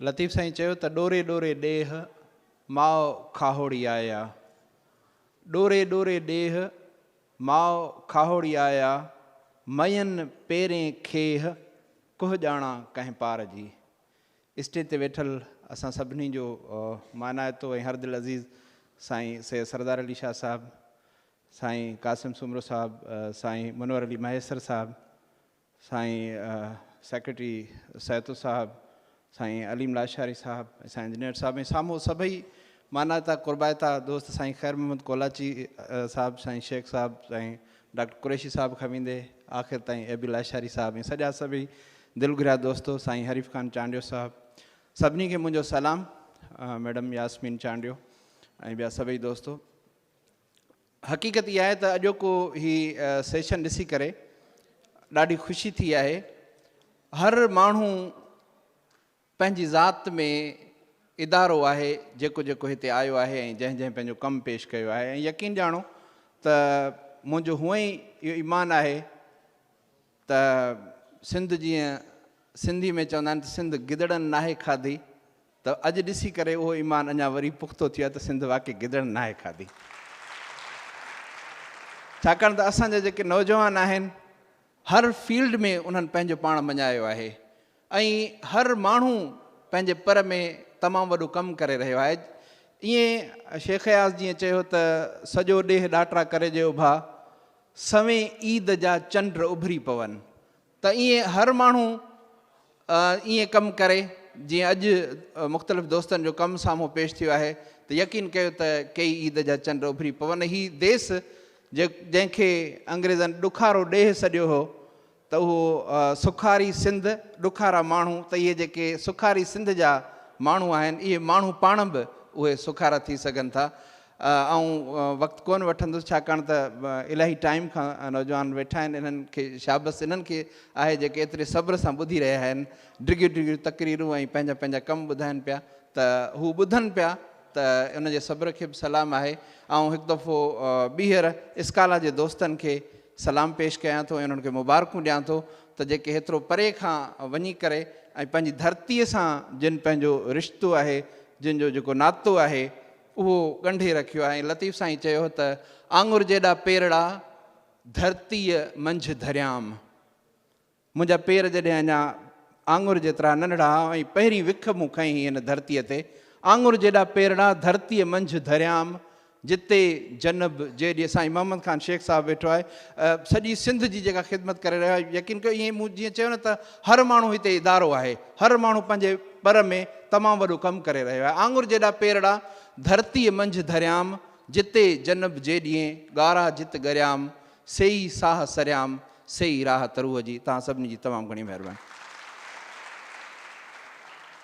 लतीफ़ साईं चयो त डोरे डोरे ॾेह माओ खाहोड़ी आया, डोरे डोरे ॾेह माओ खाहोड़ी आया, मयन पेरें खेह कुह ॼाणा कंहिं पार जी। स्टेज ते वेठल असां सभिनी जो मानायतो ऐं हरदिल अज़ीज़ साईं सैयद सरदार अली शाह साहब, साईं कासिम सुमरो साहब, साईं मुनवर अली महेसर साहब, साईं सेक्रेटरी सैतु साहब, साईं अलीम लाशारी साहब, साईं इंजीनियर साहब ऐं साम्हूं सभई मानाता कुर्बायता दोस्त साईं ख़ैर मोहम्मद कोलाची साहब, साईं शेख साहब, साईं डॉक्टर कुरैशी साहब खमींदे आख़िर ताईं एबी लाशारी साहब ऐं सॼा सभई दिलगिरा दोस्तो, साईं हरीफ़ ख़ान चांडियो साहब, सभिनी खे मुंहिंजो सलाम, मैडम यास्मीन चांडियो ऐं ॿिया सभई दोस्तो। हक़ीक़त इहा आहे त अॼोको ही सेशन ॾिसी करे ॾाढी ख़ुशी थी आहे। हर माण्हू पंहिंजी ज़ात में इदारो आहे जेको जेको हिते आयो आहे ऐं जंहिं जंहिं पंहिंजो कमु पेश कयो आहे। ऐं यकीन ॼाणो त मुंहिंजो हूअं ई इहो ईमान आहे त सिंध जीअं सिंधी में चवंदा आहिनि त सिंध गिदड़नि नाहे खाधी, त अॼु ॾिसी करे उहो ईमान अञा वरी पुख़्तो थियो आहे त सिंध वाक़ई गिदड़नि नाहे खाधी। छाकाणि त असांजा जेके नौजवान आहिनि हर फील्ड में उन्हनि पंहिंजो पाण मञायो आहे ऐं हर माण्हू पंहिंजे पर में तमामु वॾो कमु करे रहियो आहे। ईअं शेख याज़ जीअं चयो त सॼो ॾेह ॾाटरा करे ॼो भा सवें ईद जा चंड उभरी पवनि, त ईअं हर माण्हू ईअं कमु करे। जीअं अॼु मुख़्तलिफ़ दोस्तनि जो कमु साम्हूं पेश थियो आहे त यकीन कयो त कई ईद जा चंड उभरी पवनि। हीउ देश जंहिंखे अंग्रेज़नि ॾुखारो ॾेह सॼो हो त उहो सुखारी सिंध ॾुखारा माण्हू, त इहे जेके सुखारी सिंध जा माण्हू आहिनि इहे माण्हू पाण बि उहे सुखारा थी सघनि था। ऐं वक़्तु कोन वठंदुसि छाकाणि त इलाही टाइम खां नौजवान वेठा आहिनि। इन्हनि खे शाबस इन्हनि खे आहे जेके एतिरे सब्र सां ॿुधी रहिया आहिनि, डिघियूं डिघियूं तकरीरूं ऐं पंहिंजा पंहिंजा कमु ॿुधाइनि पिया, त हू ॿुधनि पिया, त उनजे सब्र खे बि सलाम आहे। ऐं हिकु दफ़ो ॿीहर इस्काला जे दोस्तनि खे सलाम पेश कयां थो ऐं उन्हनि खे मुबारकूं ॾियां थो त जेके हेतिरो परे खां वञी करे ऐं पंहिंजी धरतीअ सां जिन पंहिंजो रिश्तो आहे, जिन जो जेको नातो आहे उहो ॻंढे रखियो आहे। लतीफ़ साईं चयो त आंगुर जेॾा पेरड़ा धरतीअ मंझि धरियाम, मुंहिंजा पेर जॾहिं अञा आंगुर जेतिरा नंढड़ा ऐं पहिरीं विख मूं खईं हिन धरतीअ ते, आंगुर जेॾा पेरड़ा धरतीअ मंझि धरियाम, जिते जनब जेॾी साईं मोहम्मद ख़ान शेख साहब वेठो आहे, सॼी सिंध जी जेका ख़िदमत करे रहियो आहे। यकीन कयो ईअं मूं जीअं चयो न त हर माण्हू हिते इदारो आहे, हर माण्हू पंहिंजे पर में तमामु वॾो कमु करे रहियो आहे। आंगुर जेॾा पेरड़ा धरतीअ मंझि धरियाम, जिते जनब जेॾीअं ॻारा जित गरियाम, सेई साह सरियाम, सेई राह तरूअ जी। तव्हां सभिनी जी तमामु घणी महिरबानी।